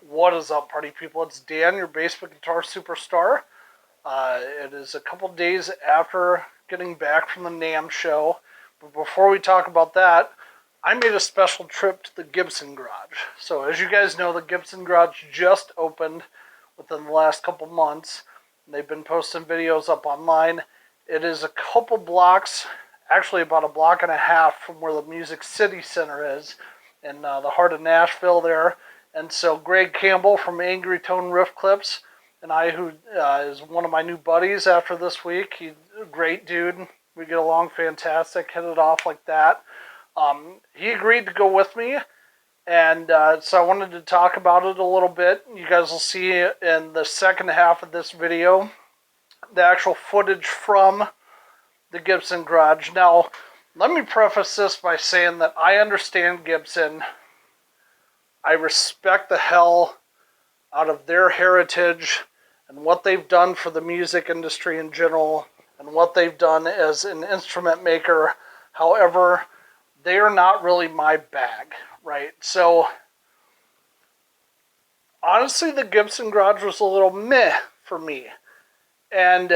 What is up, party people? It's Dan, your basement guitar superstar. It is a couple days after getting back from the NAMM show. But before we talk about that, I made a special trip to the Gibson Garage. So as you guys know, the Gibson Garage just opened within the last couple months. They've been posting videos up online. It is a couple blocks, actually about a block and a half from where the Music City Center is in the heart of Nashville there. And so Greg Campbell from Angry Tone Riff Clips and I, who is one of my new buddies after this week, he's a great dude. We get along fantastic, hit it off like that. He agreed to go with me, and so I wanted to talk about it a little bit. You guys will see in the second half of this video the actual footage from the Gibson Garage. Now, let me preface this by saying that I understand Gibson. I respect the hell out of their heritage and what they've done for the music industry in general and what they've done as an instrument maker. However, they are not really my bag, right? So, honestly, the Gibson Garage was a little meh for me. And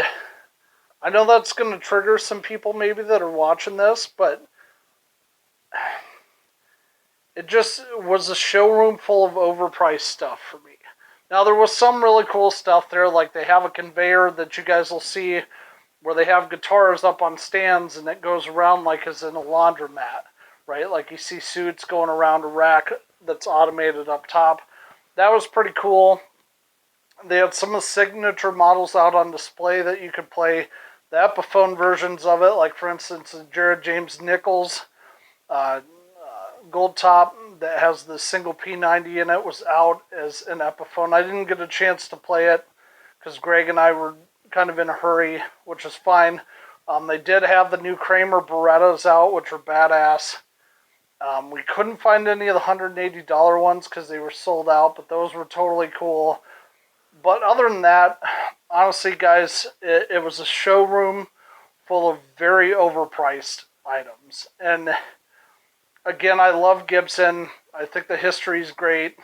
I know that's going to trigger some people maybe that are watching this, but it just was a showroom full of overpriced stuff for me. Now, there was some really cool stuff there, like they have a conveyor that you guys will see where they have guitars up on stands and it goes around like it's in a laundromat, right? Like you see suits going around a rack that's automated up top. That was pretty cool. They had some of the signature models out on display that you could play. The Epiphone versions of it, like for instance, the Jared James Nichols gold top that has the single P90 in it was out as an Epiphone. I didn't get a chance to play it because Greg and I were kind of in a hurry, which is fine. They did have the new Kramer Berettas out, which are badass. We couldn't find any of the $180 ones because they were sold out, but those were totally cool. But other than that, honestly, guys, it was a showroom full of very overpriced items. And again, I love Gibson. I think the history is great.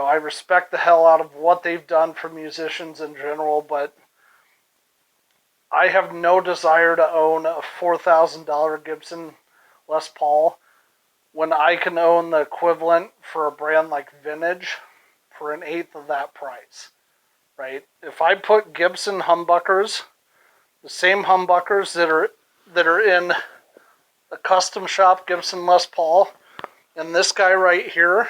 I respect the hell out of what they've done for musicians in general, but I have no desire to own a $4,000 Gibson Les Paul when I can own the equivalent for a brand like Vintage for an eighth of that price, right? If I put Gibson humbuckers, the same humbuckers that are in a custom shop Gibson Les Paul, and this guy right here,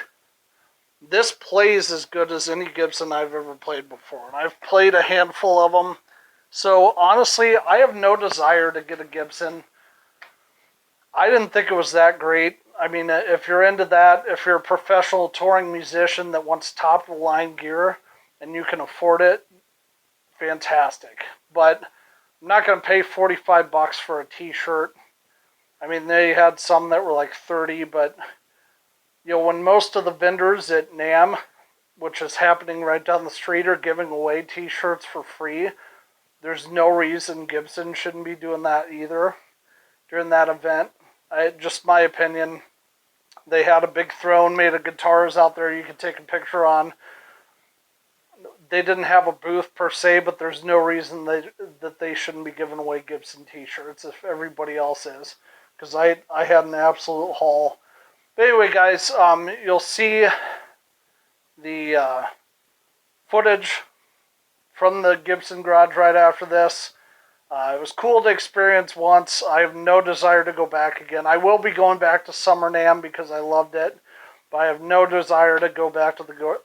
this plays as good as any Gibson I've ever played before. And I've played a handful of them. So honestly, I have no desire to get a Gibson. I didn't think it was that great. I mean, if you're into that, if you're a professional touring musician that wants top-of-the-line gear and you can afford it, fantastic. But I'm not going to pay $45 for a t-shirt. I mean, they had some that were like 30, but when most of the vendors at NAMM, which is happening right down the street, are giving away t-shirts for free, there's no reason Gibson shouldn't be doing that either during that event. Just my opinion. They had a big throne made of guitars out there you could take a picture on. They didn't have a booth per se, but there's no reason that they shouldn't be giving away Gibson t-shirts if everybody else is. Because I had an absolute haul. But anyway, guys, you'll see the footage from the Gibson Garage right after this. It was cool to experience once. I have no desire to go back again. I will be going back to SummerNAMM because I loved it. But I have no desire to go back to the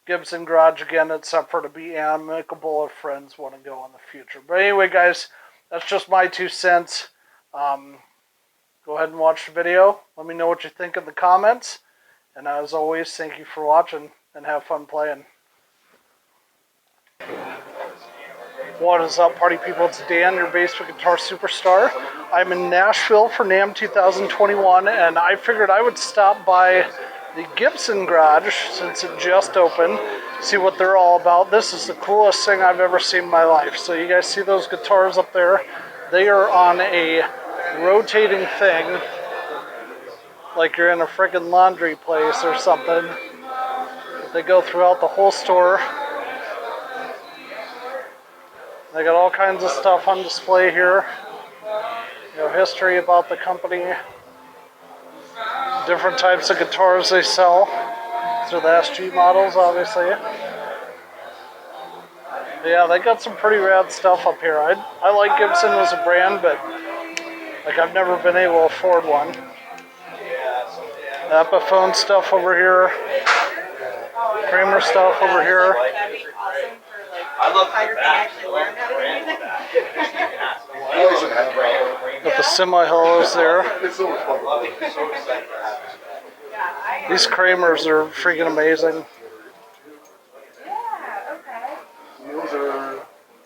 Gibson Garage again, except for to be amicable if friends want to go in the future. But anyway, guys, that's just my 2 cents. Go ahead and watch the video. Let me know what you think in the comments. And as always, thank you for watching and have fun playing. What is up, party people? It's Dan, your basement guitar superstar. I'm in Nashville for NAMM 2021, and I figured I would stop by the Gibson Garage since it just opened, see what they're all about. This is the coolest thing I've ever seen in my life. So you guys see those guitars up there? They are on a rotating thing, like you're in a freaking laundry place or something. They go throughout the whole store. They got all kinds of stuff on display here. You know, history about the company. Different types of guitars they sell. These are the SG models, obviously. Yeah, they got some pretty rad stuff up here. I like Gibson as a brand, but like I've never been able to afford one. Epiphone stuff over here. Kramer stuff over here. I love how you're gonna actually learn how to do that. Got the semi-hollows there. These Kramers are freaking amazing.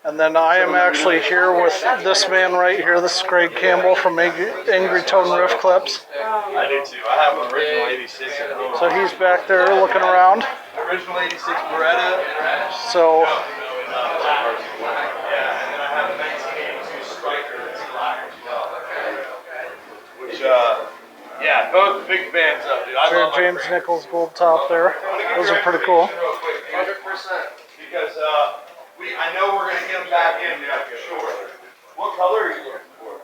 And then I am actually here with this man right here. This is Greg Campbell from Angry Tone Riff Clips. I do too. I have an original 86 at home. So he's back there looking around. Original 86 Beretta. So Yeah, and then I have a 1982 Striker that's black as well. Which, yeah, both big fans of, dude. I love James Nichols gold top there. Those are pretty cool. 100%. Because I know we're going to get them back in there for sure. What color are you looking for?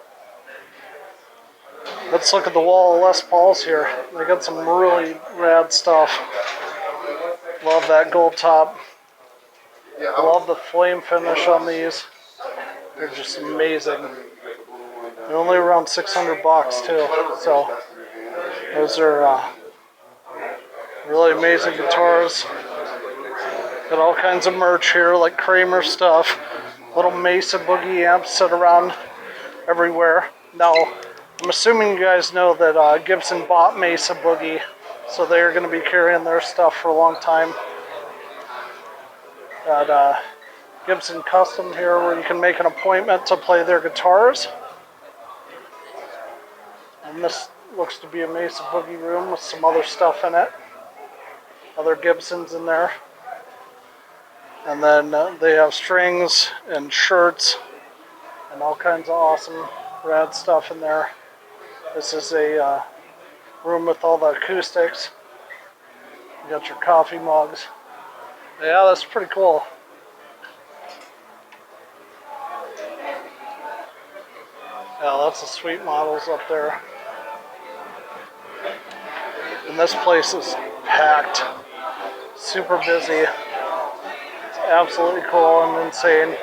Let's look at the wall of Les Pauls here. They got some really rad stuff. Love that gold top. Love the flame finish on these. They're just amazing. They're only around 600 bucks too. So those are really amazing guitars. Got all kinds of merch here, like Kramer stuff. Little Mesa Boogie amps set around everywhere. Now, I'm assuming you guys know that Gibson bought Mesa Boogie, so they're going to be carrying their stuff for a long time. Got Gibson Custom here, where you can make an appointment to play their guitars. And this looks to be a Mesa Boogie room with some other stuff in it. Other Gibsons in there. And then they have strings and shirts and all kinds of awesome rad stuff in there. This is a room with all the acoustics. You got your coffee mugs. Yeah, that's pretty cool. Yeah, lots of sweet models up there. And this place is packed. Super busy. Absolutely cool and insane.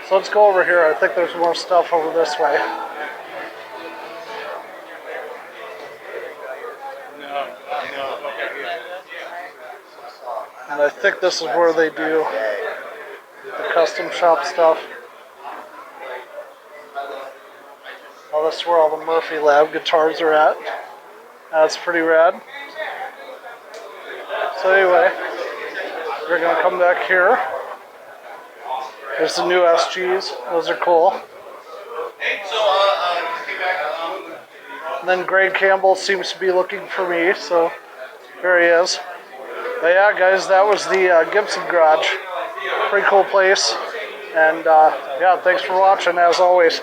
So let's go over here. I think there's more stuff over this way. And I think this is where they do the custom shop stuff. Oh, this is where all the Murphy Lab guitars are at. That's pretty rad. So anyway, we're going to come back here. There's the new SGs. Those are cool. And then Greg Campbell seems to be looking for me, so here he is. But yeah, guys, that was the Gibson Garage. Pretty cool place. And yeah, thanks for watching, as always.